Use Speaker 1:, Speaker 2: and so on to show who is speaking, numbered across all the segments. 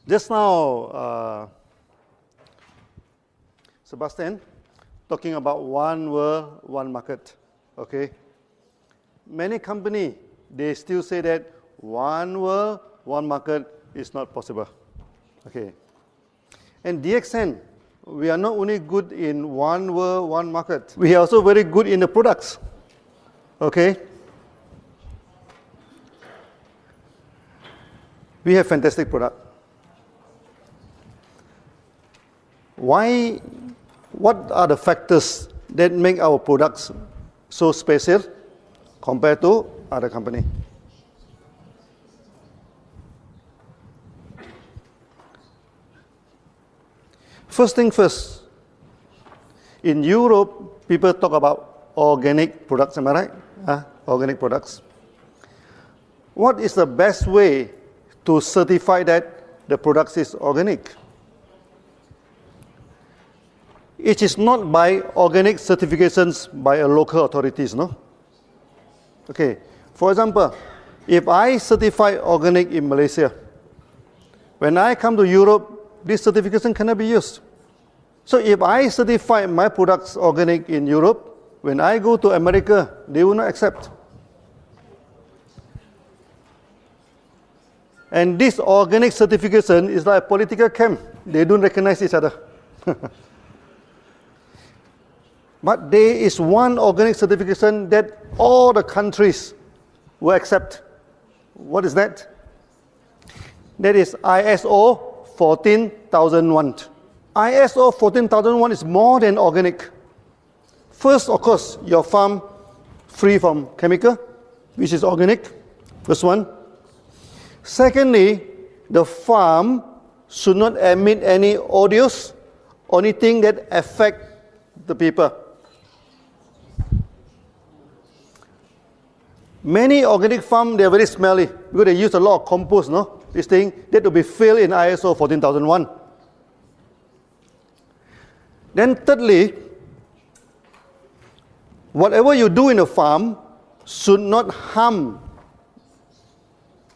Speaker 1: Just now, Sebastian, talking about one world, one market, okay? Many companies, they still say that one world, one market is not possible, okay? And DXN, we are not only good in one world, one market, we are also very good in the products, okay? We have fantastic product. What are the factors that make our products so special compared to other company? First thing first, in Europe, people talk about organic products, am I right? Organic products. What is the best way to certify that the product is organic? It is not by organic certifications by a local authorities, no? Okay, for example, if I certify organic in Malaysia, when I come to Europe, this certification cannot be used. So if I certify my products organic in Europe, when I go to America, they will not accept. And this organic certification is like a political camp. They don't recognize each other. But there is one organic certification that all the countries will accept. What is that? That is ISO 14001. ISO 14001 is more than organic. First, of course, your farm free from chemical, which is organic. First one. Secondly, the farm should not emit any odors or anything that affect the people. Many organic farms, they are very smelly because they use a lot of compost, no? This thing, that will be filled in ISO 14001. Then thirdly, whatever you do in a farm should not harm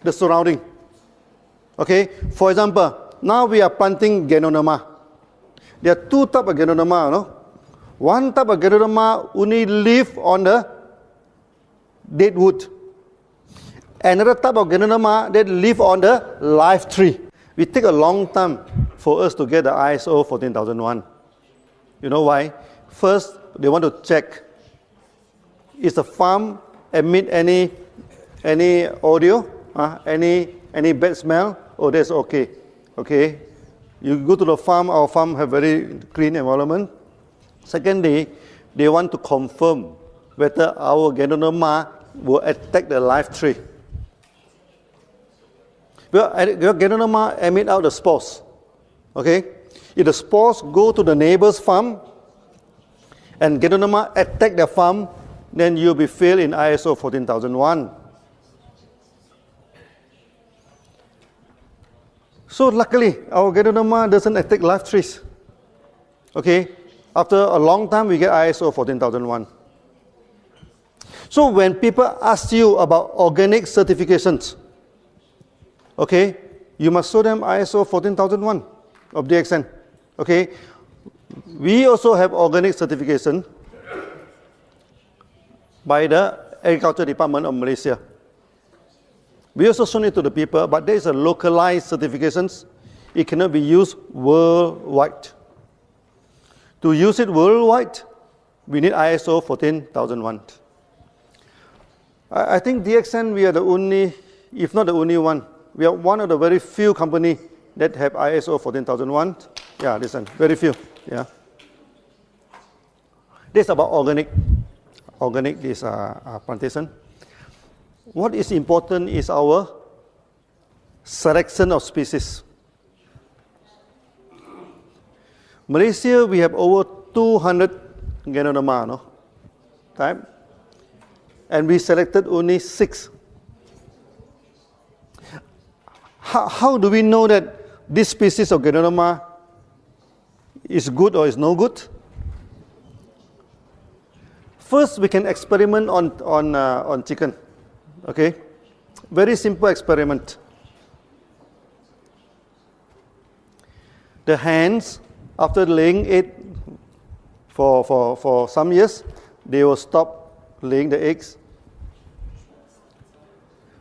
Speaker 1: the surrounding. Okay? For example, now we are planting Ganoderma. There are two types of Ganoderma, no? One type of Ganoderma only live on the dead wood. Another type of Ganoderma that live on the live tree. We take a long time for us to get the ISO 14001. You know why? First, they want to check, is the farm emit any audio, any bad smell? Oh, that's okay. Okay. You go to the farm, our farm have very clean environment. Secondly, they want to confirm whether our Ganoderma will attack the live tree. Well, your Ganoderma emit out the spores. Okay? If the spores go to the neighbor's farm and Ganoderma attack the farm, then you'll be failed in ISO 14001. So luckily, our Ganoderma doesn't attack live trees. Okay? After a long time, we get ISO 14001. So when people ask you about organic certifications, okay, you must show them ISO 14001 of DXN. Okay? We also have organic certification by the Agriculture Department of Malaysia. We also show it to the people, but there is a localized certifications. It cannot be used worldwide. To use it worldwide, we need ISO 14001. I think DXN, we are the only, if not the only one, we are one of the very few companies that have ISO 14001. Yeah, listen, very few. Yeah. This is about organic. Organic is plantation. What is important is our selection of species. Malaysia, we have over 200 Ganoderma, no? Type. And we selected only 6. How do we know that this species of Ganoderma is good or is no good? First, we can experiment on chicken. Okay? Very simple experiment. the hens, after laying egg for some years, they will stop laying the eggs.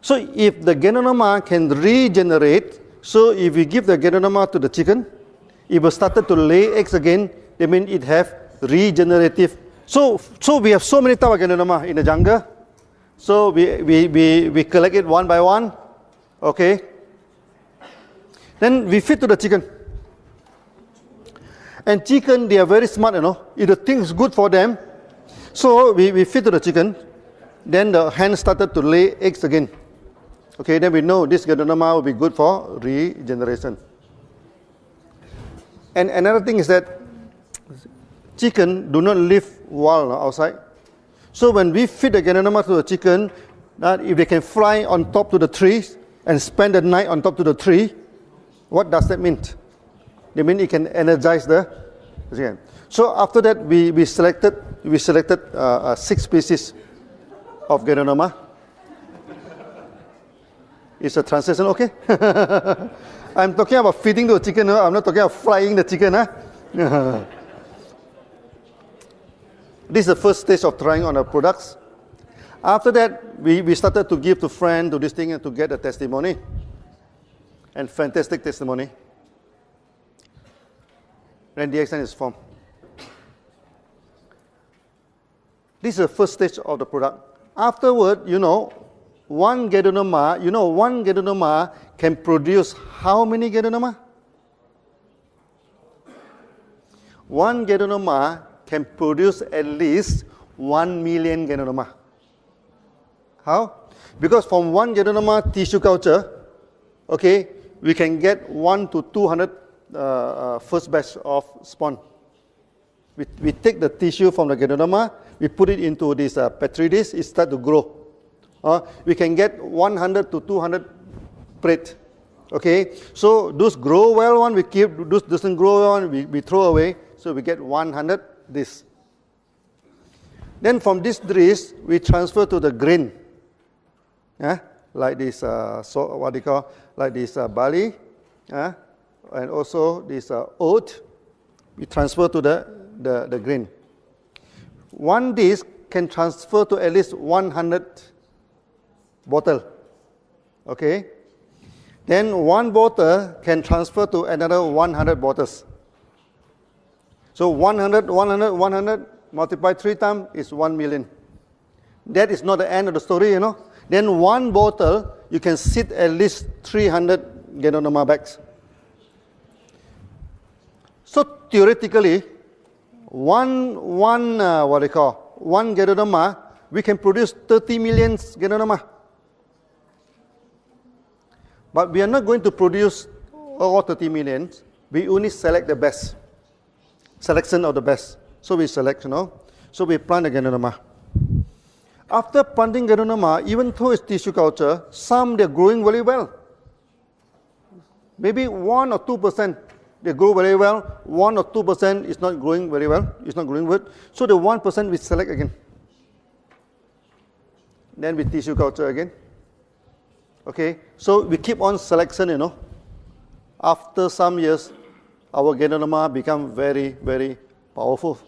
Speaker 1: So if the Ganoderma can regenerate, so if we give the Ganoderma to the chicken, it will start to lay eggs again. That means it have regenerative. So we have so many types of Ganoderma in the jungle. So we collect it one by one. Okay. Then we feed to the chicken. And chicken, they are very smart, you know. If the thing is good for them, so we feed to the chicken. Then the hen started to lay eggs again. Okay, then we know this Ganoderma will be good for regeneration. And another thing is that chicken do not live wild outside. So when we feed the Ganoderma to the chicken, that if they can fly on top to the trees and spend the night on top to the tree, what does that mean? They mean it can energize the chicken. So after that, we selected 6 species of Ganoderma. Is the translation okay? I'm talking about feeding the chicken. I'm not talking about frying the chicken. This is the first stage of trying on our products. After that, we started to give to friends, to this thing, and to get a testimony. And fantastic testimony. Then DXN is formed. This is the first stage of the product. Afterward, one Ganoderma can produce how many Ganoderma? One Ganoderma can produce at least 1 million Ganoderma. How? Because from one Ganoderma tissue culture, okay, we can get 1 to 200 first batch of spawn. We take the tissue from the Ganoderma, we put it into this petri dish, it starts to grow. We can get 100 to 200 plate. Okay, so those grow well one we keep, those doesn't grow well one we throw away. So we get 100 this. Then from this dish we transfer to the grain. Like this, what they call, like this barley, and also this oat. We transfer to the grain. One dish can transfer to at least 100 bottle. Okay. Then one bottle can transfer to another 100 bottles. So 100 multiplied 3 times is 1 million. That is not the end of the story, Then one bottle, you can sit at least 300 Ganoderma bags. So theoretically, one Ganoderma, we can produce 30 million Ganoderma. But we are not going to produce all 30 million. We only select the best. Selection of the best. So we select, So we plant the Ganoderma. After planting Ganoderma, even though it's tissue culture, some they're growing very well. Maybe 1 or 2% they grow very well. 1 or 2% is not growing very well. It's not growing good. So the 1% we select again. Then we tissue culture again. Okay, so we keep on selection, After some years, our Ganoderma become very, very powerful.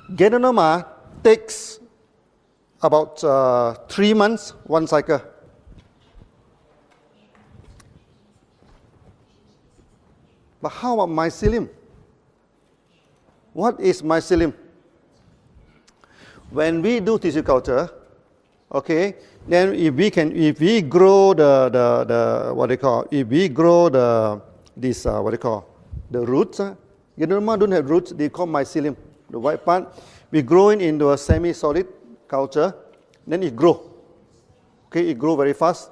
Speaker 1: Ganoderma takes about 3 months, one cycle. But how about mycelium? What is mycelium? When we do tissue culture, okay, then if we grow the roots, Ganoderma don't have roots, they call mycelium, the white part. We grow it into a semi-solid culture, then it grow. Okay, it grow very fast.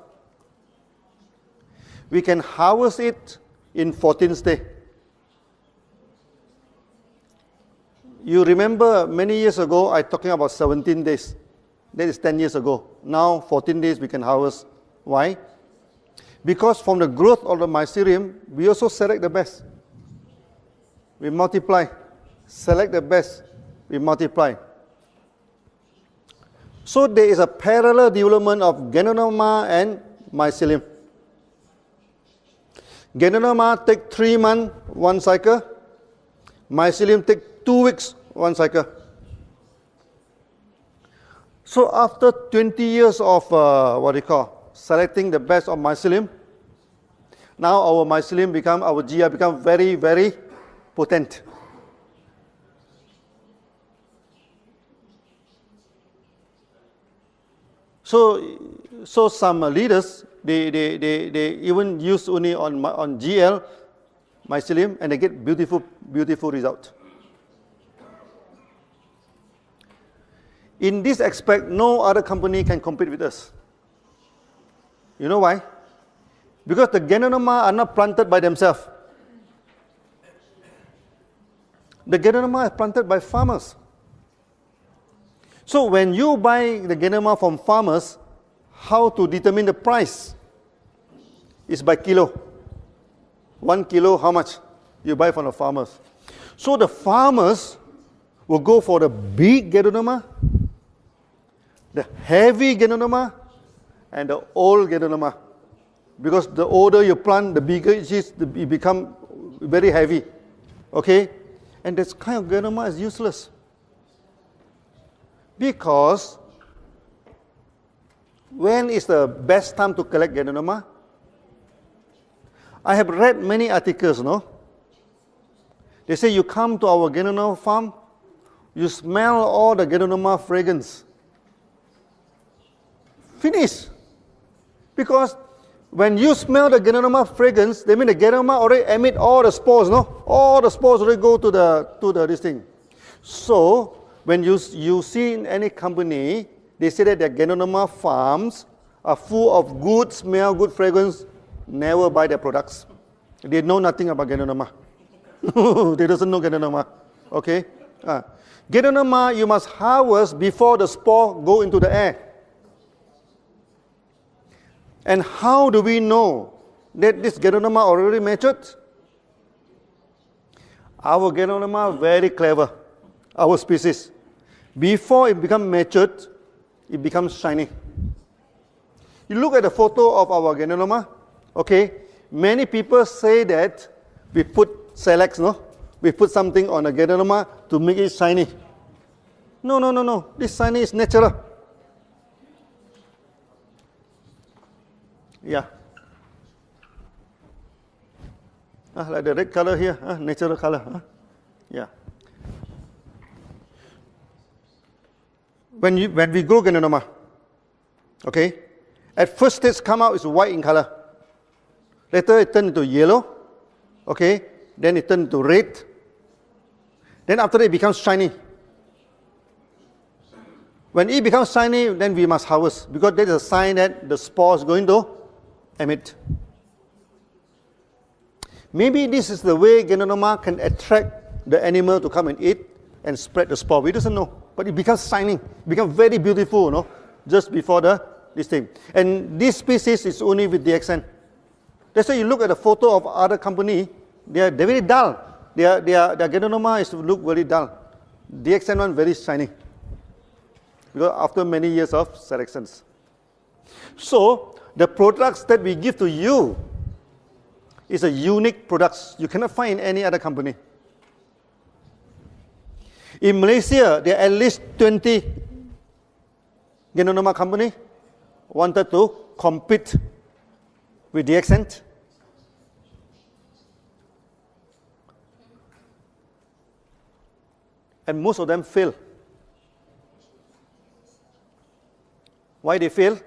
Speaker 1: We can harvest it in 14 days. You remember many years ago, I talking about 17 days. That is 10 years ago. Now, 14 days we can harvest. Why? Because from the growth of the mycelium, we also select the best. We multiply. Select the best. We multiply. So there is a parallel development of Ganoderma and mycelium. Ganoderma take 3 months, 1 cycle. Mycelium take 2 weeks, 1 cycle. So after 20 years of selecting the best of mycelium, now our mycelium become, our GI become very, very potent. So some leaders, they even use only on GL mycelium and they get beautiful result. In this aspect, no other company can compete with us. You know why? Because the Ganoderma are not planted by themselves. The Ganoderma is planted by farmers. So when you buy the Ganoderma from farmers, how to determine the price? Is by kilo. 1 kilo, how much? You buy from the farmers. So the farmers will go for the big Ganoderma, the heavy Ganoderma, and the old Ganoderma. Because the older you plant, the bigger it is, it becomes very heavy. Okay? And this kind of Ganoderma is useless. Because when is the best time to collect Ganoderma? I have read many articles, no? They say you come to our Ganoderma farm, you smell all the Ganoderma fragrance. Finish. Because when you smell the Ganoderma fragrance, that means the Ganoderma already emit all the spores, no? All the spores already go to this thing. So when you see in any company, they say that their Ganoderma farms are full of good smell, good fragrance. Never buy their products. They know nothing about Ganoderma. They doesn't know Ganoderma. Okay? Ganoderma you must harvest before the spore go into the air. And how do we know that this Ganoderma already matured? Our Ganoderma very clever. Our species. Before it becomes matured, it becomes shiny. You look at the photo of our Ganoderma, okay? Many people say that we put Selex, no? We put something on a Ganoderma to make it shiny. No. This shiny is natural. Yeah. Like the red color here, natural color. Yeah. When we grow Ganoderma, okay, at first stage come out is white in color. Later it turns into yellow, okay, then it turns into red. Then after that it becomes shiny. When it becomes shiny, then we must harvest because that is a sign that the spore is going to emit. Maybe this is the way Ganoderma can attract the animal to come and eat and spread the spore. We doesn't know. But it becomes shining, it becomes very beautiful, no? Just before this thing. And this species is only with DXN. That's why you look at the photo of other company, they're very dull. Their Ganoderma is to look very dull. DXN one very shiny. Because after many years of selections. So the products that we give to you is a unique products. You cannot find in any other company. In Malaysia, there are at least 20 Ganoderma company wanted to compete with DXN. And most of them fail. Why they fail?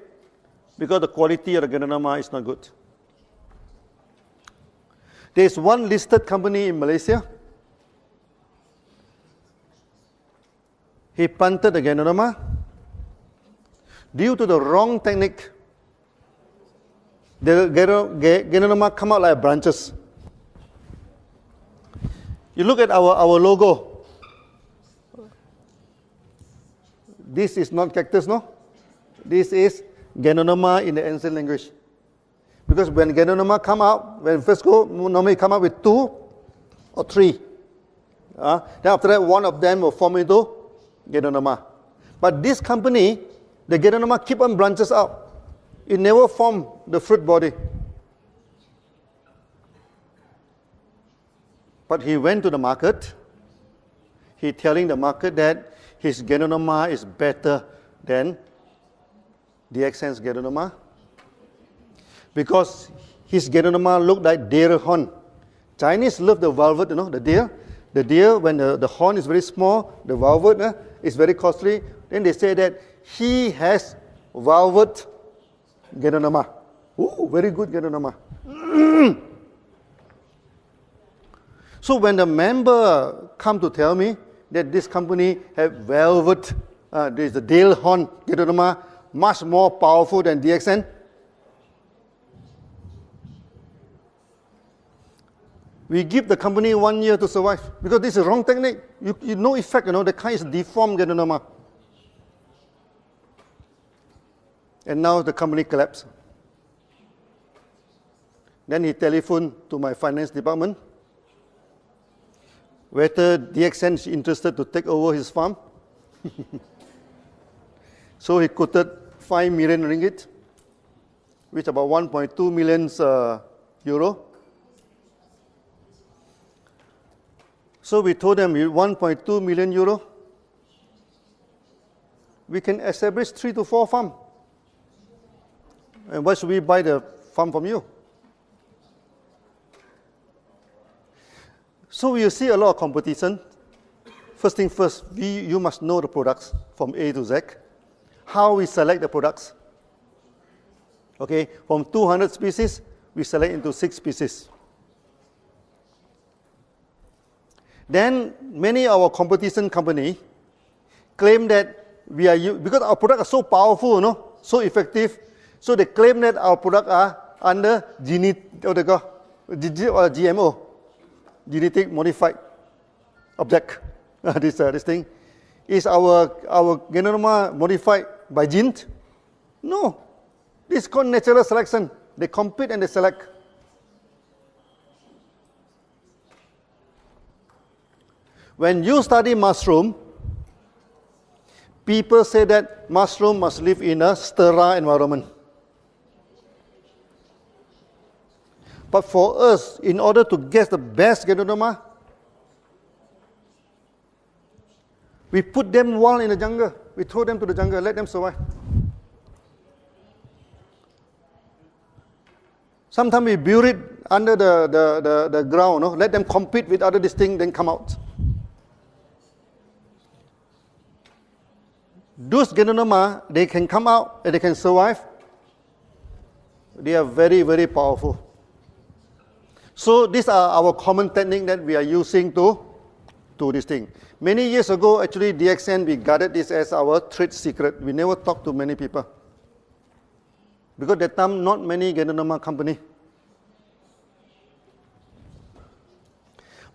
Speaker 1: Because the quality of the Ganoderma is not good. There is one listed company in Malaysia. He planted the Ganoderma. Due to the wrong technique, the Ganoderma come out like branches. You look at our logo. This is not cactus, no? This is Ganoderma in the ancient language. Because when Ganoderma come out, when first go, normally come out with 2 or 3. Then after that, one of them will form into Ganoderma. But this company, the Ganoderma keep on branches out. It never form the fruit body. But he went to the market. He telling the market that his Ganoderma is better than DXN's Ganoderma because his Ganoderma looked like deer horn. Chinese love the velvet, you know, the deer. The deer, when the horn is very small, the velvet is very costly. Then they say that he has velvet Ganoderma. Ooh, very good Ganoderma. So when the member come to tell me that this company have velvet, there's the deer horn Ganoderma, much more powerful than DXN, we give the company 1 year to survive because this is wrong technique. You no effect, you know, the kind is deformed Ganoderma. And now the company collapsed. Then he telephoned to my finance department whether DXN is interested to take over his farm. So he quoted 5 million ringgit, which is about 1.2 million euro. So we told them, 1.2 million euro, we can establish 3 to 4 farms. And why should we buy the farm from you? So you see a lot of competition. First thing first, you must know the products from A to Z. How we select the products. Okay, from 200 species, we select into 6 species. Then many of our competition company claim that we are, because our products are so powerful, you know, so effective, so they claim that our products are under GMO, genetic modified object. This thing. Is our Ganoderma modified by genes? No. This is called natural selection. They compete and they select. When you study mushroom, people say that mushroom must live in a sterile environment. But for us, in order to get the best Ganoderma, we put them wild in the jungle. We throw them to the jungle, let them survive. Sometimes we bury it under the ground, no? Let them compete with other things, then come out. Those Ganoderma, they can come out and they can survive. They are very, very powerful. So these are our common technique that we are using to this thing. Many years ago, actually, DXN, we guarded this as our trade secret. We never talked to many people. Because at that time, not many Ganoderma company.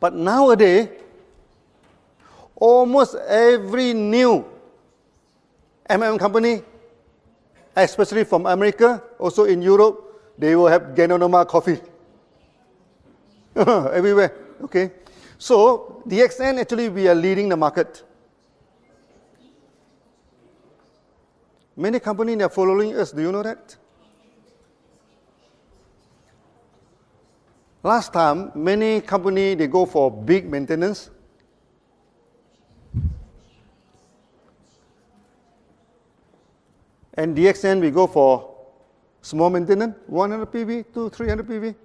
Speaker 1: But nowadays, almost every new company, especially from America, also in Europe, they will have Ganoderma coffee. Everywhere, okay? So, DXN, actually, we are leading the market. Many companies are following us. Do you know that? Last time, many companies, they go for big maintenance. And DXN, we go for small maintenance, 100 PV to 300 PV.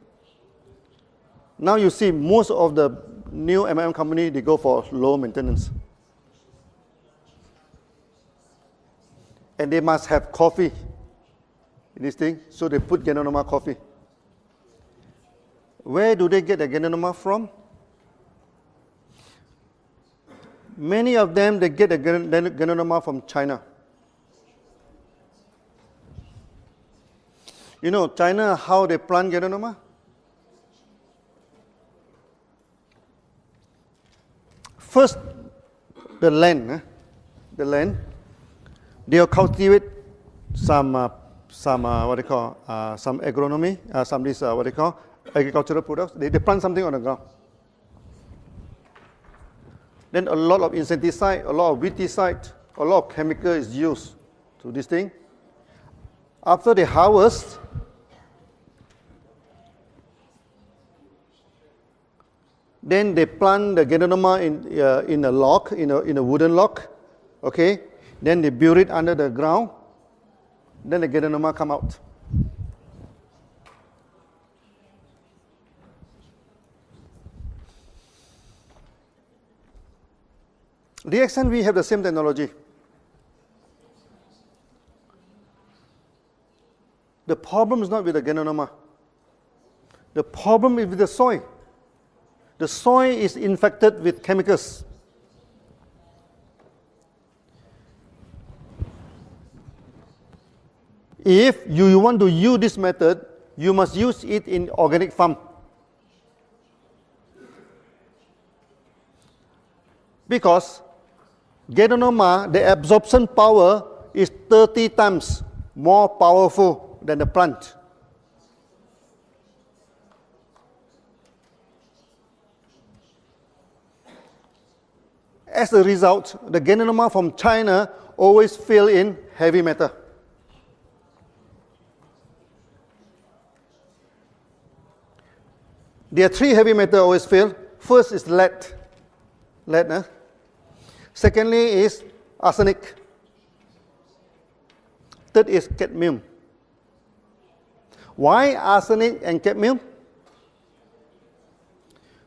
Speaker 1: Now you see most of the new company, they go for low maintenance. And they must have coffee in this thing, so they put Ganoderma coffee. Where do they get the Ganoderma from? Many of them, they get the Ganoderma from China. You know, China, how they plant Ganoderma? First, the land, they'll cultivate some some agronomy, some this agricultural products. They plant something on the ground. Then a lot of insecticide, a lot of weedicide, a lot of chemical is used to this thing. After they harvest, Then they plant the Ganoderma in a log, in a wooden log. Okay. Then they bury it under the ground. Then the Ganoderma come out. DXN, we have the same technology. The problem is not with the Ganoderma. The problem is with the soil. The soil is infected with chemicals. If you want to use this method, you must use it in organic farm. Because Ganoderma, the absorption power is 30 times more powerful than the plant. As a result, the Ganoderma from China always fail in heavy metal. There are three heavy metals always fail. First is lead. Secondly is arsenic. Third is cadmium. Why arsenic and cadmium?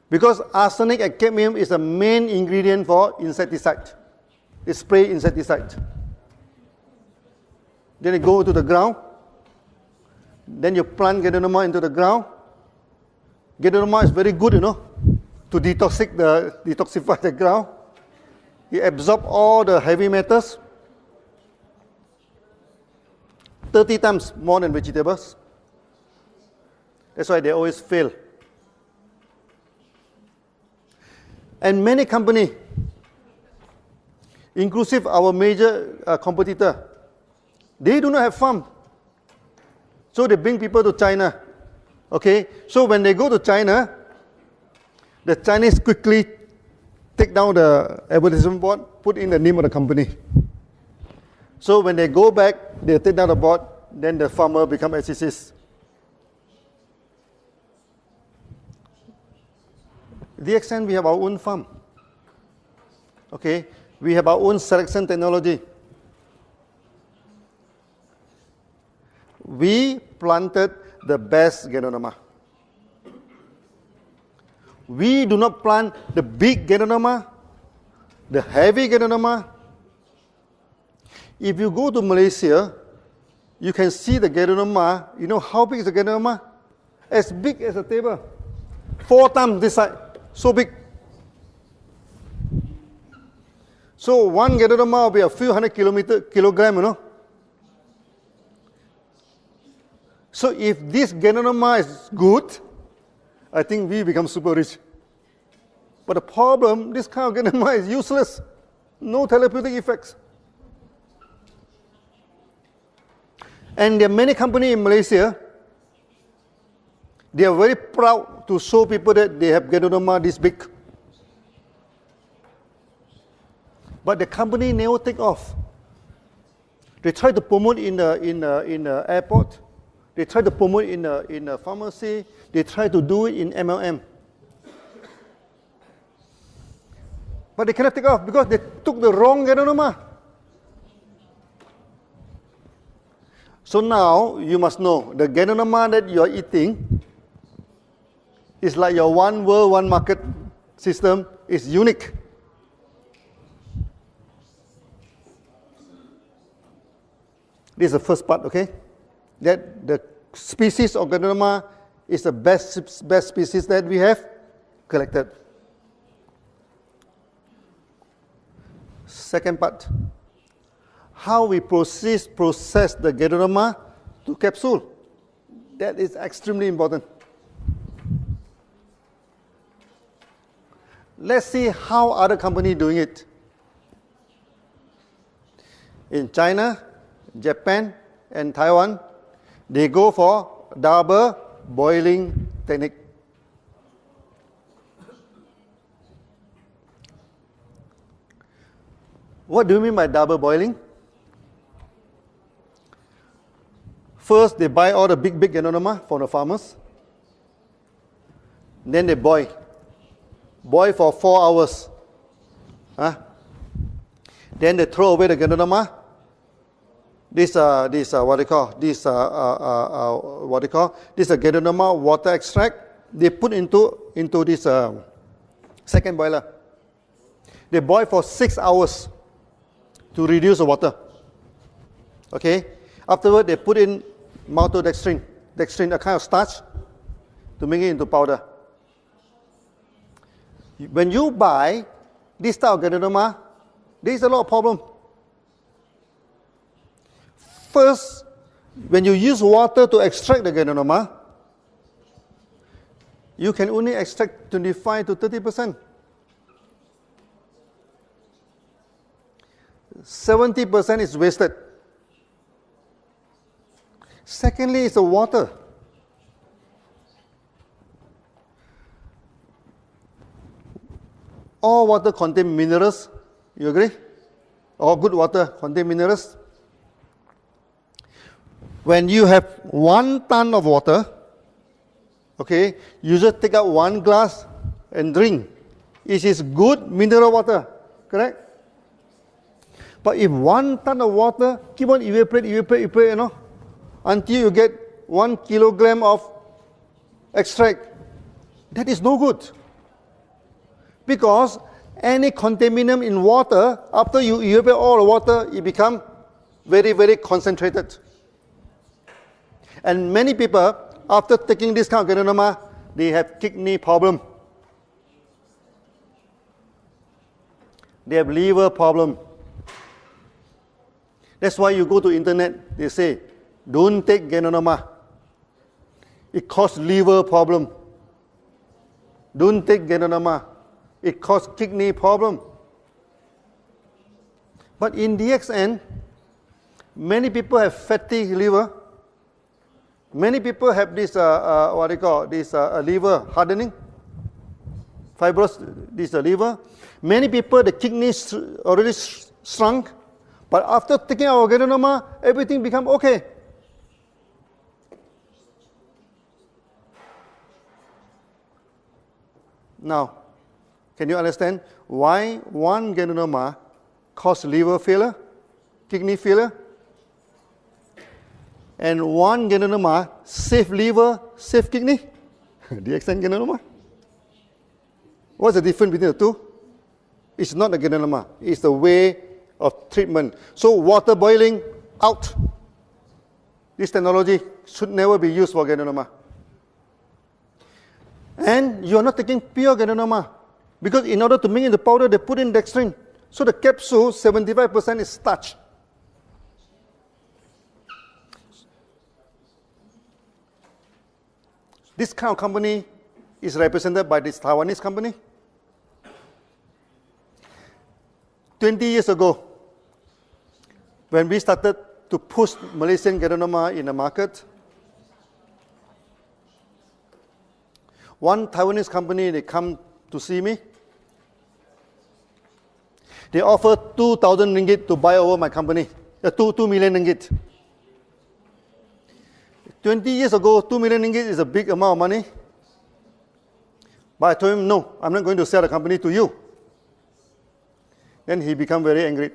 Speaker 1: Because arsenic and cadmium is the main ingredient for insecticide. It's spray insecticide. Then you go to the ground. Then you plant Ganoderma into the ground. Ganoderma is very good, to detoxify the ground. It absorbs all the heavy metals 30 times more than vegetables. That's why they always fail. And many companies, inclusive our major competitor, they do not have farm. So they bring people to China. Okay, so when they go to China, the Chinese quickly take down the advertisement board, put in the name of the company. So when they go back, they take down the board, then the farmer become SCCs. DXN, we have our own farm. Okay, we have our own selection technology. We planted the best Ganoderma. We do not plant the big Ganoderma, the heavy Ganoderma. If you go to Malaysia, you can see the Ganoderma. You know how big is the Ganoderma? As big as a table. 4 times this side. So big. So one Ganoderma will be a few hundred kilograms, So if this Ganoderma is good, I think we become super rich. But the problem, this kind of Ganoderma is useless. No therapeutic effects. And there are many companies in Malaysia, they are very proud to show people that they have Ganoderma this big. But the company never take off. They try to promote in the airport. They try to promote in a pharmacy. They try to do it in MLM. But they cannot take off because they took the wrong Ganoderma. So now you must know the Ganoderma that you are eating is like your one world, one market system is unique. This is the first part, okay? That the species of Ganoderma is the best species that we have collected. Second part, how we process the Ganoderma to capsule. That is extremely important. Let's see how other companies doing it. In China, Japan, and Taiwan, they go for double boiling technique. What do you mean by double boiling? First, they buy all the big Ganoderma from the farmers. Then they boil. boil for 4 hours. Huh? Then they throw away the Ganoderma. This what do you call? This Ganoderma water extract. They put into this second boiler. They boil for 6 hours to reduce the water. Okay. Afterward, they put in maltodextrin, a kind of starch, to make it into powder. When you buy this type of Ganoderma, there is a lot of problem. First, when you use water to extract the Ganoderma, you can only extract 25 to 30%. 70% is wasted. Secondly, it's the water. All water contain minerals. You agree? All good water contain minerals. When you have 1 ton of water, okay, you just take out 1 glass and drink. It is good mineral water, correct? But if 1 ton of water keep on evaporate, you know, until you get 1 kilogram of extract, that is no good. Because any contaminant in water, after you evaporate all the water, it becomes very, very concentrated. And many people, after taking this kind of Ganoderma, they have kidney problem. They have liver problem. That's why you go to internet, they say, don't take Ganoderma. It causes liver problem. Don't take Ganoderma. It causes kidney problem. But in DXN, many people have fatty liver. Many people have this, liver hardening, fibrous, this liver. Many people, the kidneys already shrunk. But after taking our Ganoderma, everything become okay. Now, can you understand why 1 Ganoderma causes liver failure, kidney failure? And 1 Ganoderma save liver, save kidney? DXN Ganoderma? What's the difference between the two? It's not the Ganoderma, it's the way of treatment. So water boiling, out. This technology should never be used for Ganoderma. And you are not taking pure Ganoderma. Because in order to make it into powder, they put in dextrin. So the capsule, 75% is starch. This kind of company is represented by this Taiwanese company. 20 years ago, when we started to push Malaysian Ganoderma in the market, one Taiwanese company, they come to see me. They offer 2,000 ringgit to buy over my company, 2 million ringgit. 20 years ago, 2 million ringgit is a big amount of money. But I told him, no, I'm not going to sell the company to you. Then he became very angry.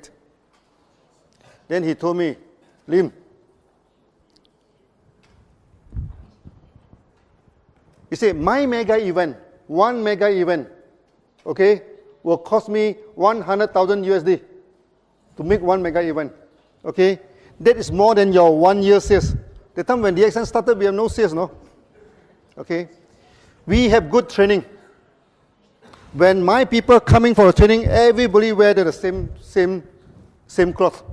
Speaker 1: Then he told me, Lim, he said, my mega event, 1 mega event, okay, will cost me 100,000 USD to make 1 mega event. Okay, that is more than your 1 year sales. The time when DXN started, we have no sales, no? Okay, we have good training. When my people coming for a training, everybody wear the same cloth.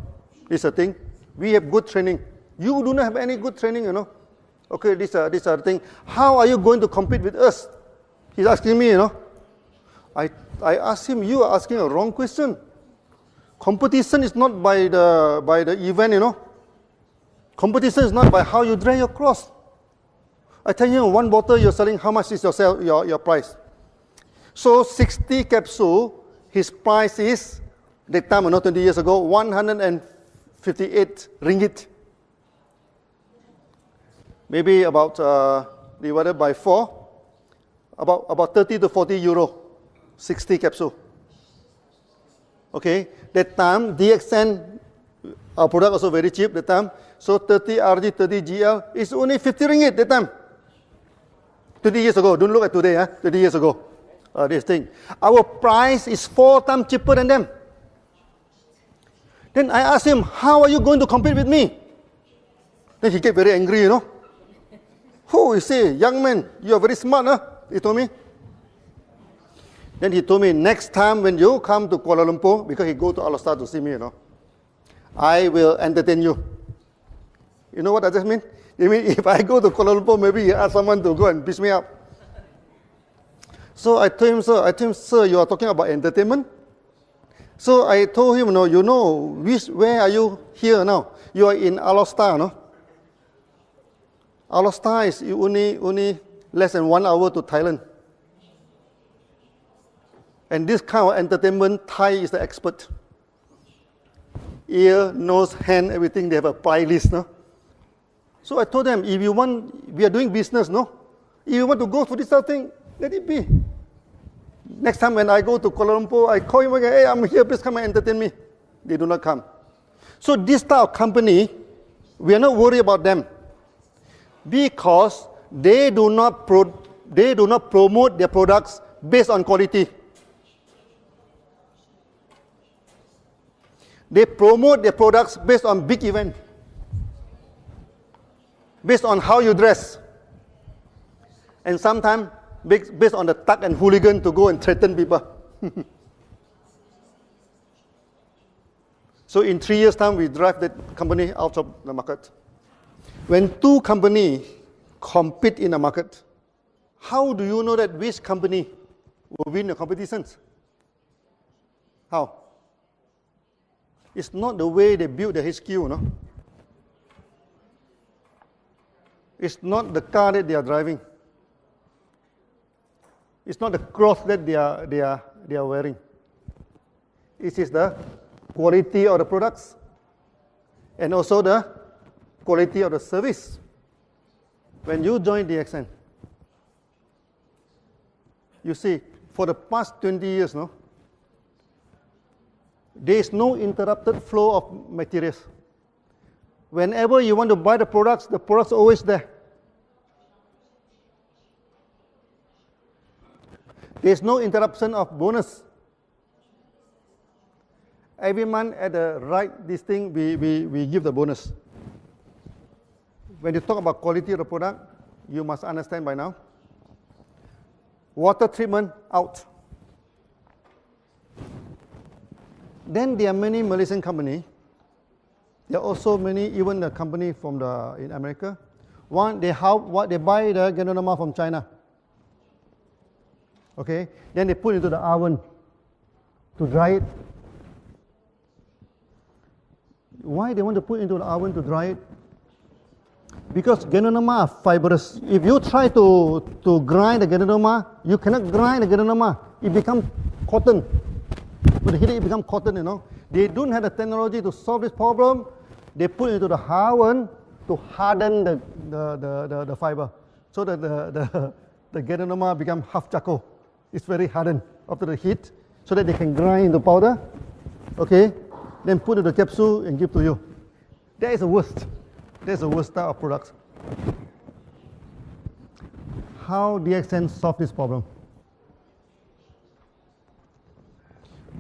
Speaker 1: This is a thing. We have good training. You do not have any good training, you know. Okay, this are the thing. How are you going to compete with us? He's asking me, you know. I asked him, you are asking a wrong question. Competition is not by the event, you know. Competition is not by how you drag your cloth. I tell you, 1 bottle you're selling, how much is your price? So 60 capsule, his price is, that time, not 20 years ago, 158 ringgit. Maybe about divided by 4, about 30 to 40 euro. 60 capsule. Okay, that time DXN, our product also very cheap that time. So 30 RG, 30 GL is only 50 ringgit that time. 20 years ago, don't look at today, 20 years ago. This thing. Our price is 4 times cheaper than them. Then I asked him, how are you going to compete with me? Then he get very angry, you know. Oh, you see, young man, you are very smart, huh? He told me. Then he told me, next time when you come to Kuala Lumpur, because he go to Alostar to see me, you know, I will entertain you. You know what does that mean? You mean if I go to Kuala Lumpur, maybe he ask someone to go and piss me up. So I told him, sir, you are talking about entertainment? So I told him, no, you know, where are you here now? You are in Alostar, no? Alostar is only less than 1 hour to Thailand. And this kind of entertainment, Thai is the expert. Ear, nose, hand, everything, they have a price list, no? So I told them, if you want, we are doing business, no? If you want to go for this sort of thing, let it be. Next time when I go to Kuala Lumpur, I call him again, hey, I'm here, please come and entertain me. They do not come. So this type of company, we are not worried about them because they do not promote their products based on quality. They promote their products based on big event, based on how you dress, and sometimes based on the thug and hooligan to go and threaten people. So in 3 years' time, we drive that company out of the market. When two companies compete in a market, how do you know that which company will win the competitions? How? It's not the way they build the HQ, no? It's not the car that they are driving. It's not the clothes that they are wearing. It is the quality of the products and also the quality of the service. When you join DXN, you see, for the past 20 years, no, there is no interrupted flow of materials. Whenever you want to buy the products are always there. There is no interruption of bonus. Every month at the right this thing, we give the bonus. When you talk about quality of the product, you must understand by now. Water treatment, out. Then there are many Malaysian companies. There are also many, even the company from in America. One, they buy the Ganoderma from China. Okay, then they put it into the oven to dry it. Why they want to put it into the oven to dry it? Because Ganoderma are fibrous. If you try to grind the Ganoderma, you cannot grind the Ganoderma. It becomes cotton. When you heat it, it becomes cotton, you know. They don't have the technology to solve this problem. They put it into the oven to harden the fiber, so that the Ganoderma becomes half charcoal. It's very hardened after the heat, so that they can grind into powder. Okay, then put in the capsule and give to you. That is the worst. That's the worst type of products. How DXN solve this problem?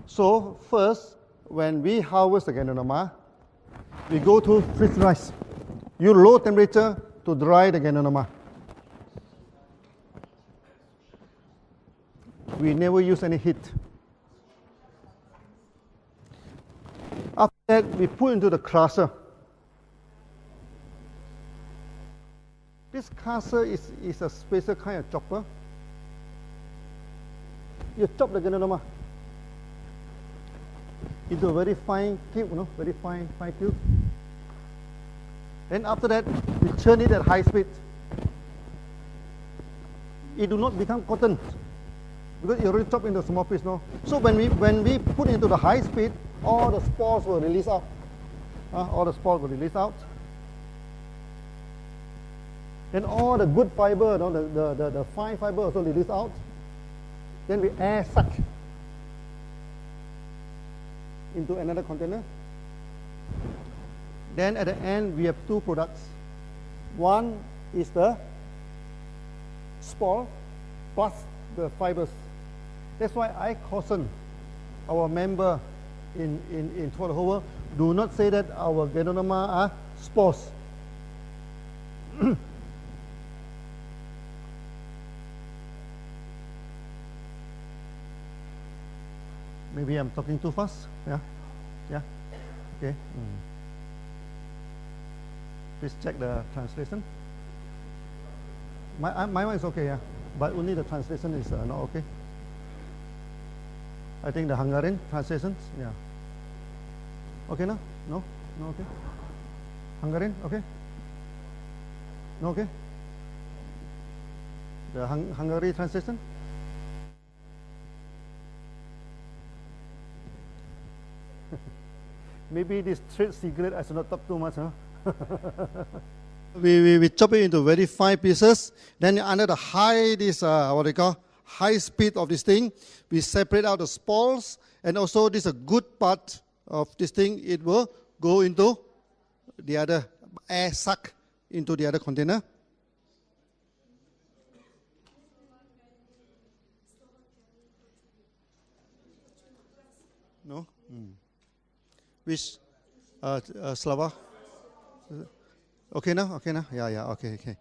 Speaker 1: So first, when we harvest the Ganoderma, we go to freeze dry. Use low temperature to dry the Ganoderma. We never use any heat. After that, we put into the crusher. This crusher is a special kind of chopper. You chop the Ganoderma into a very fine cube, very fine cube. Then after that, we churn it at high speed. It do not become cotton because it already chopped into small piece, no. So when we put into the high speed, all the spores will release out. All the spores will release out. Then all the good fiber, the fine fiber also release out. Then we air suck into another container. Then at the end, we have two products. One is the spore plus the fibers. That's why I caution our member in toilet hover, do not say that our Ganoderma are spores. Maybe I'm talking too fast. Yeah, yeah, okay. Please check the translation. My one is okay, yeah, but only the translation is not okay. I think the Hungarian translations, yeah. Okay, no? No? No, okay. Hungarian, okay? No, okay? The Hungary translation? Maybe this trade secret, I should not talk too much, huh? we chop it into very fine pieces. Then under the high, this what they call high speed of this thing, we separate out the spores, and also this is a good part of this thing. It will go into the other air suck into the other container. No. Which Slava? Okay now? Okay now? Yeah, yeah, okay, okay.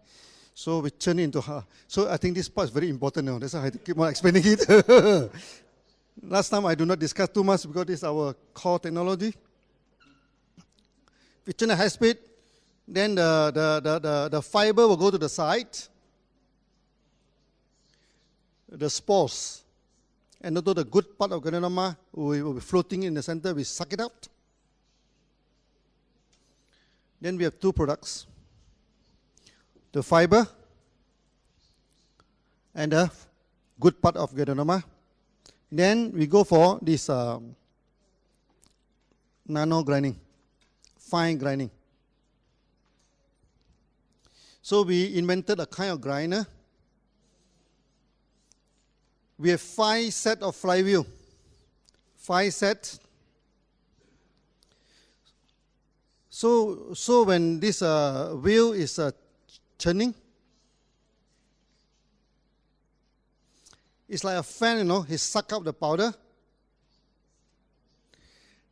Speaker 1: So we turn into her. So I think this part is very important now. That's why I have to keep on explaining it. Last time I do not discuss too much because this is our core technology. We turn at high speed, then the fiber will go to the side. The spores, and although the good part of Ganoderma will be floating in the center, we suck it out. Then we have two products, the fiber and the good part of Ganoderma. Then we go for this nano grinding, fine grinding. So we invented a kind of grinder. We have 5 sets of flywheel, 5 sets. So when this wheel is turning, it's like a fan, you know, he suck up the powder.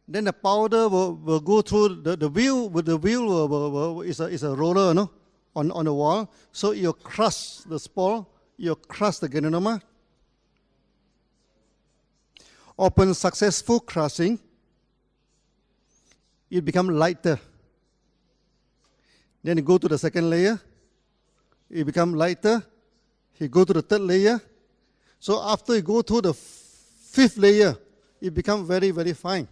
Speaker 1: Then the powder will go through the wheel. The wheel is a roller, you know, on the wall. So you crush the spore, you crush the Ganoderma. Upon successful crushing, it becomes lighter. Then you go to the second layer, it becomes lighter. You go to the third layer. So after you go to the 5th layer, it becomes very, very fine.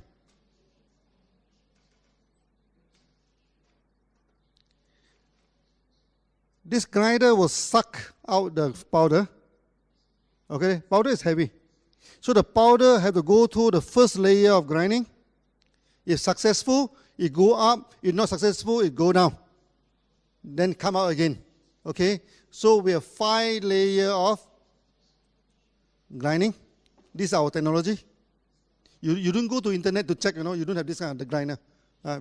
Speaker 1: This grinder will suck out the powder. Okay, powder is heavy. So the powder has to go through the first layer of grinding. If successful, it go up. If not successful, it go down. Then come out again. Okay? So we have 5 layers of grinding. This is our technology. You don't go to internet to check, you know, you don't have this kind of the grinder.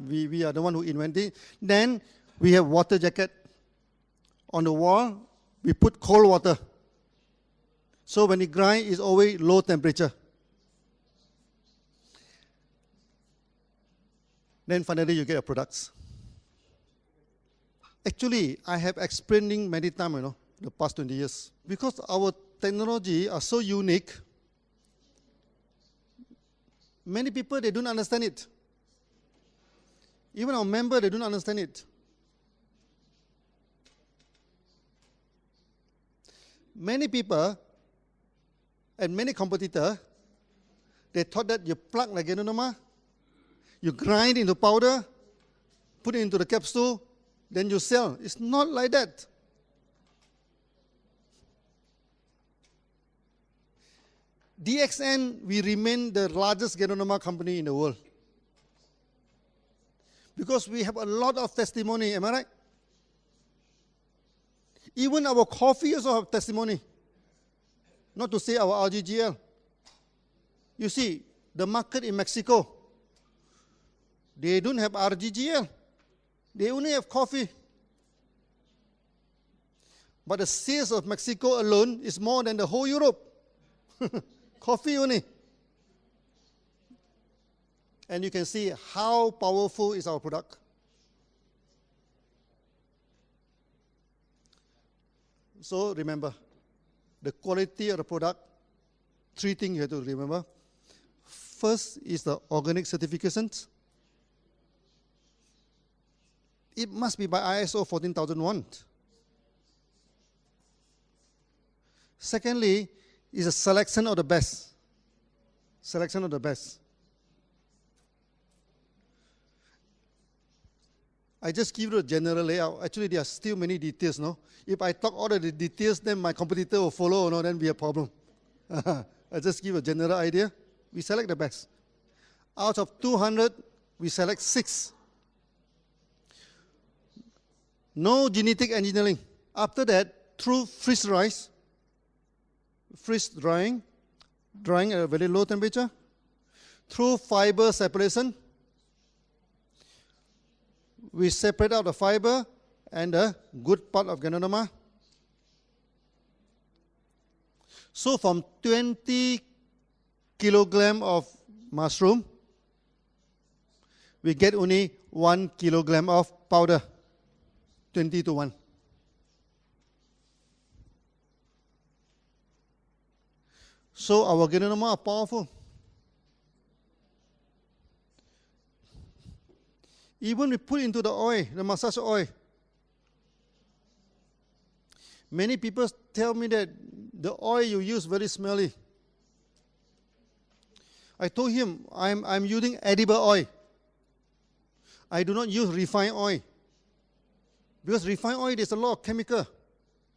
Speaker 1: We are the one who invented it. Then we have water jacket. On the wall, we put cold water. So when it grinds, it's always low temperature. Then finally, you get your products. Actually, I have explaining many times, you know, the past 20 years. Because our technology are so unique, many people, they don't understand it. Even our members, they don't understand it. Many people and many competitors, they thought that you plug the Ganoderma, you grind into powder, put it into the capsule, then you sell. It's not like that. DXN, we remain the largest Ganoderma company in the world. Because we have a lot of testimony, am I right? Even our coffee also have testimony. Not to say our RGGL. You see, the market in Mexico, They don't have RGGL. They only have coffee. But the sales of Mexico alone is more than the whole Europe. Coffee only. And you can see how powerful is our product. So remember, the quality of the product, 3 things you have to remember. First is the organic certifications. It must be by ISO 14001. Secondly, is a selection of the best. Selection of the best. I just give you a general layout. Actually, there are still many details, no? If I talk all of the details, then my competitor will follow, no? Then be a problem. I just give a general idea. We select the best. Out of 200, we select 6. No genetic engineering. After that, through freeze drying at a very low temperature, through fiber separation, we separate out the fiber and the good part of Ganoderma. So from 20 kilogram of mushroom, we get only 1 kilogram of powder, 20 to 1. So our Ganoderma are powerful. Even we put into the oil, the massage oil. Many people tell me that the oil you use very smelly. I told him I'm using edible oil. I do not use refined oil. Because refined oil, there's a lot of chemical.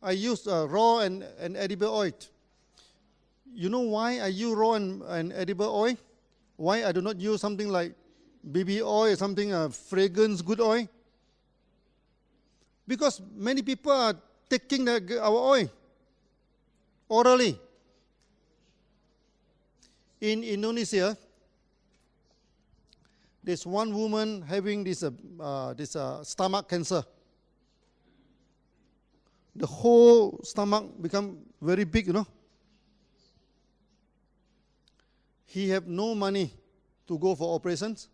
Speaker 1: I use raw and edible oil. You know why I use raw and edible oil? Why I do not use something like baby oil or something, fragrance, good oil? Because many people are taking our oil orally. In Indonesia, there's one woman having this stomach cancer. The whole stomach become very big, you know. He have no money to go for operations.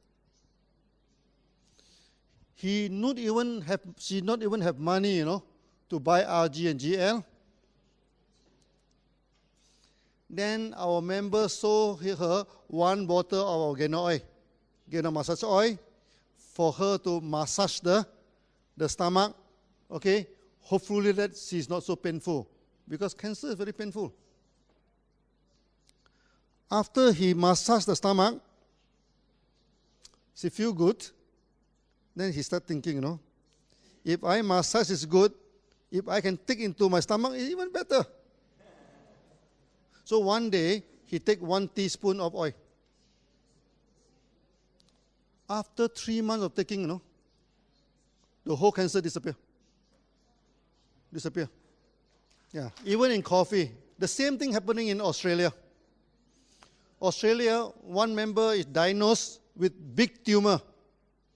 Speaker 1: She not even have money, you know, to buy RG and GL. Then our member sold her 1 bottle of our Gano oil, Gano massage oil, for her to massage the stomach. Okay, hopefully that she's not so painful, because cancer is very painful. After he massaged the stomach, she feel good. Then he start thinking, you know, if I massage is good, if I can take into my stomach, it's even better. So one day, he take 1 teaspoon of oil. After 3 months of taking, you know, the whole cancer disappear. Yeah, even in coffee. The same thing happening in Australia. Australia, one member is diagnosed with big tumor,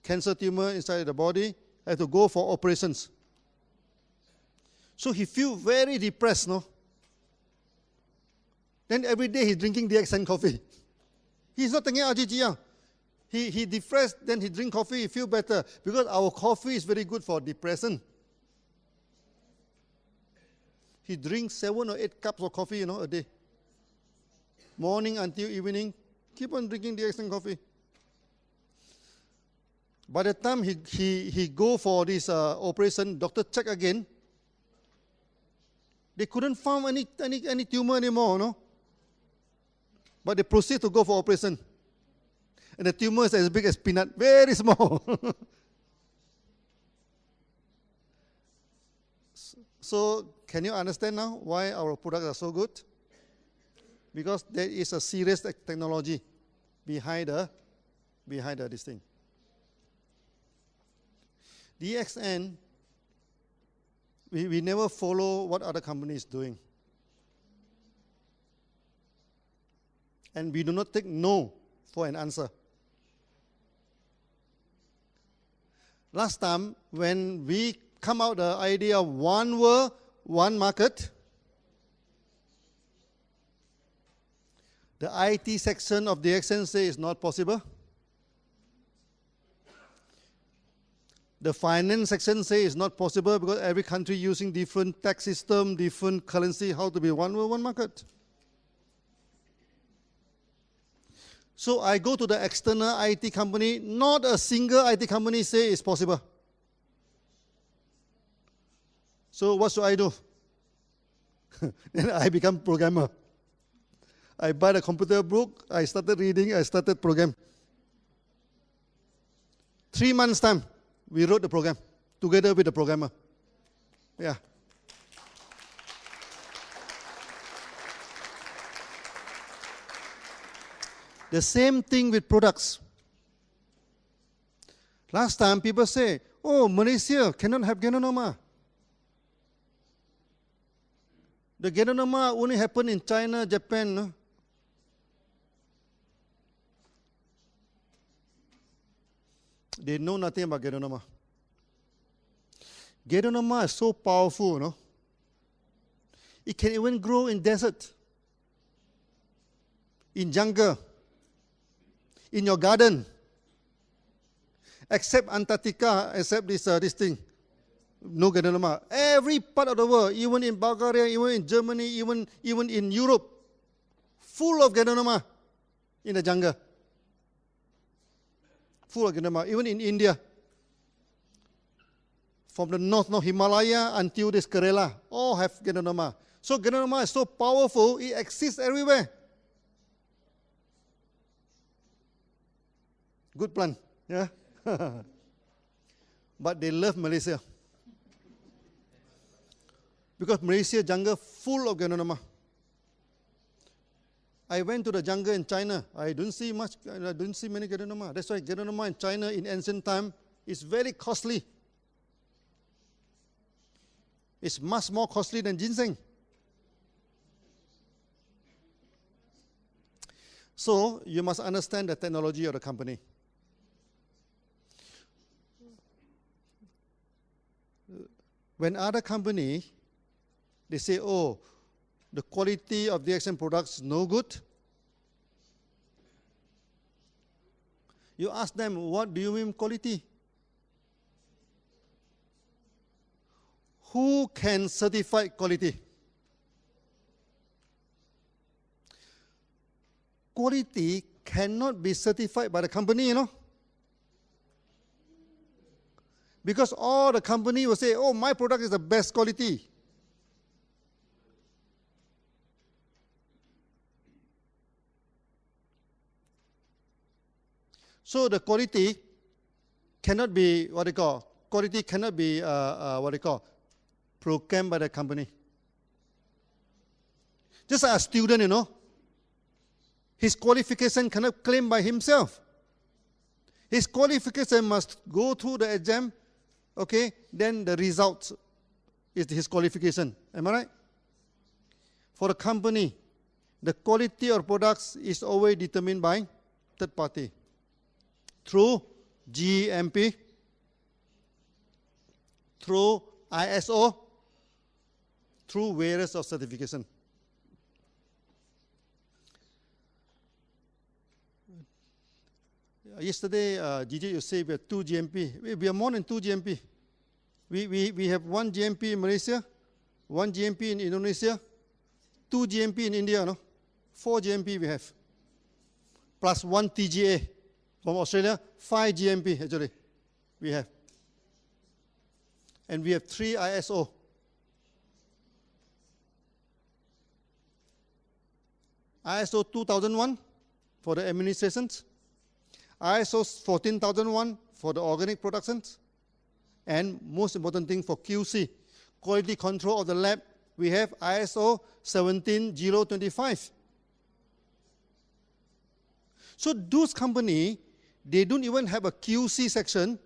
Speaker 1: cancer tumor inside the body, had to go for operations. So he feel very depressed, no? Then every day he's drinking DXN coffee. He's not taking RGGR. He depressed, then he drink coffee, he feel better. Because our coffee is very good for depression. He drinks 7 or 8 cups of coffee, you know, a day. Morning until evening, keep on drinking DXN coffee. By the time he go for this operation, doctor check again. They couldn't find any tumor anymore, no? But they proceed to go for operation. And the tumor is as big as peanut, very small. So, can you understand now why our products are so good? Because there is a serious technology behind this thing. DXN, we never follow what other companies doing. And we do not take no for an answer. last time when we come out the idea of one world, one market, the IT section of DXN say it's not possible. The finance section say it's not possible because every country using different tax system, different currency, how to be one world, one market. So I go to the external IT company, not a single IT company say it's possible. So what should I do? Then I become programmer. I buy the computer book, I started reading, I started program. 3 months time, we wrote the program together with the programmer. Yeah. The same thing with products. Last time people say, oh, Malaysia cannot have Ganoderma. The Ganoderma only happen in China, Japan. No? They know nothing about Ganoderma. Ganoderma is so powerful, no? It can even grow in desert, in jungle, in your garden, except Antarctica, except this thing. No Ganoderma. Every part of the world, even in Bulgaria, even in Germany, even in Europe, full of Ganoderma in the jungle. Full of Ganoderma, even in India. From the north Himalaya until this Kerala, all have Ganoderma. So Ganoderma is so powerful, it exists everywhere. Good plant, yeah? But they love Malaysia. Because Malaysia jungle full of Ganoderma. I went to the jungle in China. I don't see many Ganoderma. That's why Ganoderma in China in ancient time is very costly. It's much more costly than ginseng. So you must understand the technology of the company. When other company, they say, oh, the quality of DXN products is no good. You ask them, what do you mean quality? Who can certify quality? Quality cannot be certified by the company, you know. Because all the company will say, oh, my product is the best quality. So the quality cannot be quality cannot be programmed by the company. Just like a student, you know, his qualification cannot claim by himself. His qualification must go through the exam, okay, then the result is his qualification. Am I right? For the company, the quality of products is always determined by third party. Through GMP, through ISO, through various of certification. Yesterday, Gigi, you say we have 2 GMP. We are more than 2 GMP. We have 1 GMP in Malaysia, 1 GMP in Indonesia, 2 GMP in India, no? 4 GMP we have. Plus 1 TGA. From Australia, 5 GMP actually we have. And we have 3 ISO. ISO 2001 for the administrations, ISO 14001 for the organic productions, and most important thing for QC, quality control of the lab, we have ISO 17025. So those companies, they don't even have a QC section.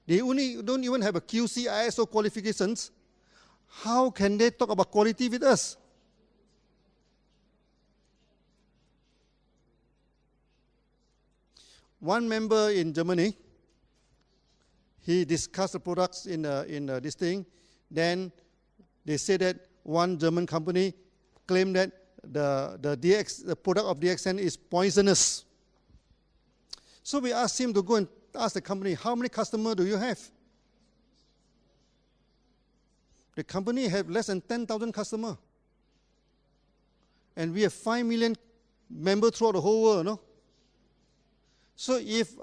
Speaker 1: They don't even have a QC ISO qualifications. How can they talk about quality with us? One member in Germany, he discussed the products in this thing. Then they say that one German company claimed that the product of DXN is poisonous. So we asked him to go and ask the company, how many customers do you have? The company had less than 10,000 customers. And we have 5 million members throughout the whole world, no? So if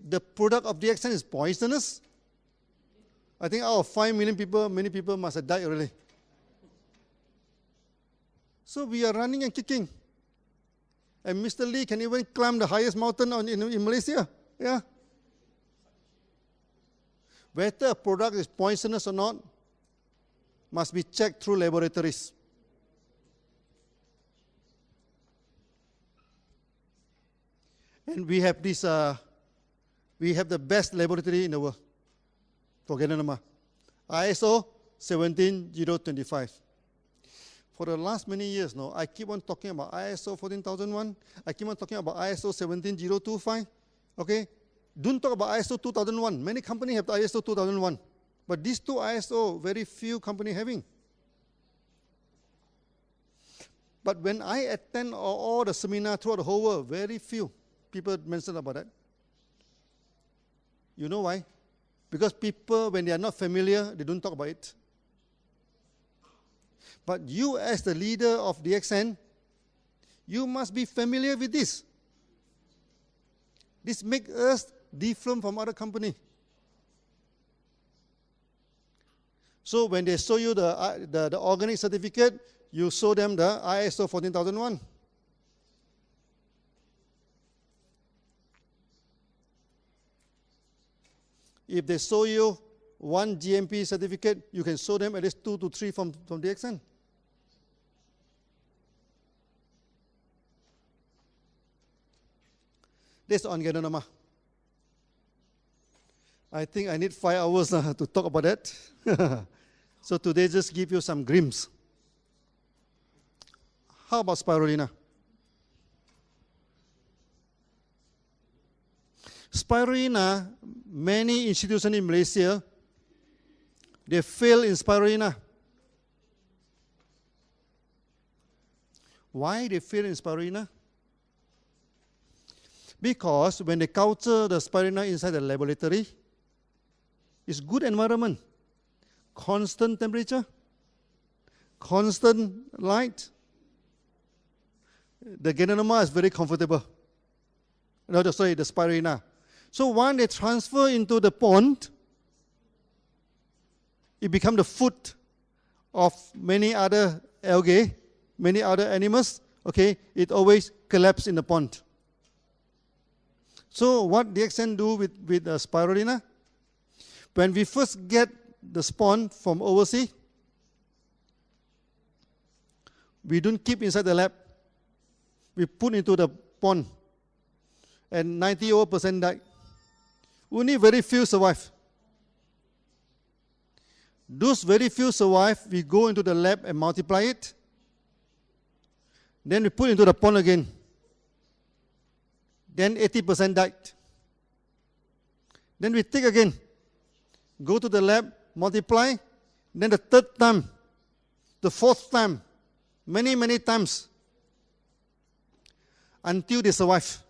Speaker 1: the product of DXN is poisonous, I think out of 5 million people, many people must have died already. So we are running and kicking. And Mr. Lee can even climb the highest mountain in Malaysia. Yeah. Whether a product is poisonous or not must be checked through laboratories. And we have this, we have the best laboratory in the world for Ganoderma, ISO 17025. For the last many years now, I keep on talking about ISO 14001. I keep on talking about ISO 17025. Okay, don't talk about ISO 2001. Many companies have the ISO 2001, but these two ISO, very few companies having. But when I attend all the seminars throughout the whole world, very few people mention about that. You know why? Because people, when they are not familiar, they don't talk about it. But you, as the leader of DXN, you must be familiar with this. This makes us different from other companies. So when they show you the organic certificate, you show them the ISO 14001. If they show you one GMP certificate, you can show them at least 2 to 3 from DXN. That's on Ganoderma. I think I need 5 hours to talk about that. So today just give you some glimpse. How about spirulina? Spirulina, many institutions in Malaysia, they fail in spirulina. Why they fail in spirulina? Because when they culture the spirulina inside the laboratory, it's good environment, constant temperature, constant light. The Ganoderma is very comfortable. No, sorry, the spirulina. So when they transfer into the pond, it becomes the food of many other algae, many other animals. Okay, it always collapses in the pond. So what DXN do with spirulina? When we first get the spawn from overseas, we don't keep inside the lab. We put into the pond, and 90% died. Only very few survive. Those very few survive, we go into the lab and multiply it. Then we put into the pond again. Then 80% died. Then we take again, go to the lab, multiply. Then the third time, the fourth time, many times, until they survive.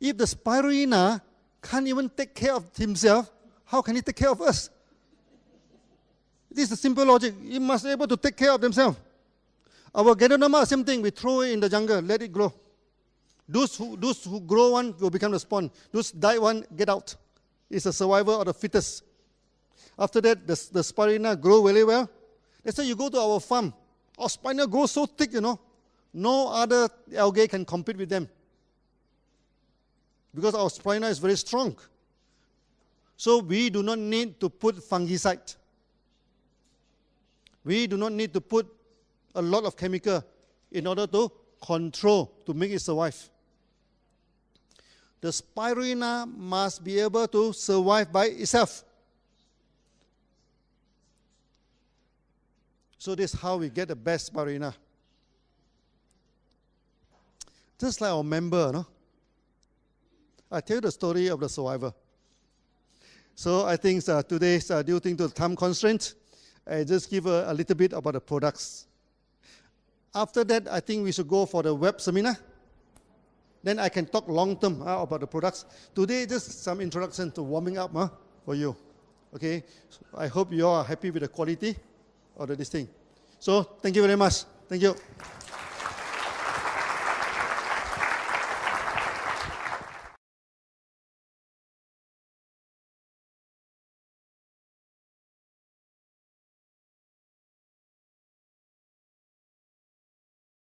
Speaker 1: If the spirulina can't even take care of himself, how can he take care of us? This is the simple logic. He must be able to take care of themselves. Our Ganoderma, same thing. We throw it in the jungle, let it grow. Those who grow one will become the spawn. Those die one, get out. It's a survival of the fittest. After that, the spirulina grow very well. That's why you go to our farm. Our spirulina grows so thick, you know. No other algae can compete with them. Because our spirulina is very strong. So we do not need to put fungicide. We do not need to put a lot of chemical in order to control, to make it survive. The spirulina must be able to survive by itself. So this is how we get the best spirulina. Just like our member, no? I tell you the story of the survivor. So I think today's due to time constraint, I just give a little bit about the products. After that, I think we should go for the web seminar. Then I can talk long term about the products. Today, just some introduction to warming up for you. Okay, so I hope you are happy with the quality of this thing. So thank you very much. Thank you.